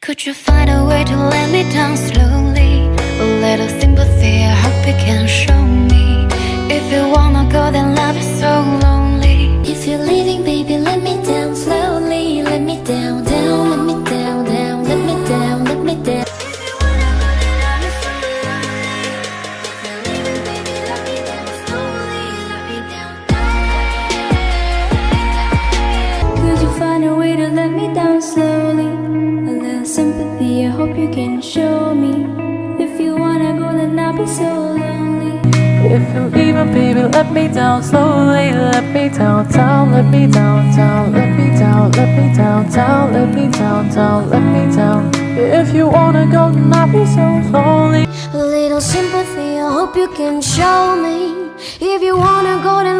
Could you find a way to let me down slowly? A little sympathy, I hope you can show me. If you wanna go, then love is so lonely. If you're leaving, baby, let me down slowly. Let me down, down, let me down, down, let me down, let me down. If you wanna go, then love is so lonely. If you're leaving, baby, let me down slowly. Let me down, down. Could you find a way to let me down slowly? A little sympathy, I hope you can show me. If you wanna go, then I'll be so lonely. If you're leaving, baby, let me down slowly. Let me down, down, let me down, down, let me down, let me down, down, let me down, down, let me down. If you wanna go, then I'll be so lonely. A little sympathy, I hope you can show me. If you wanna go, then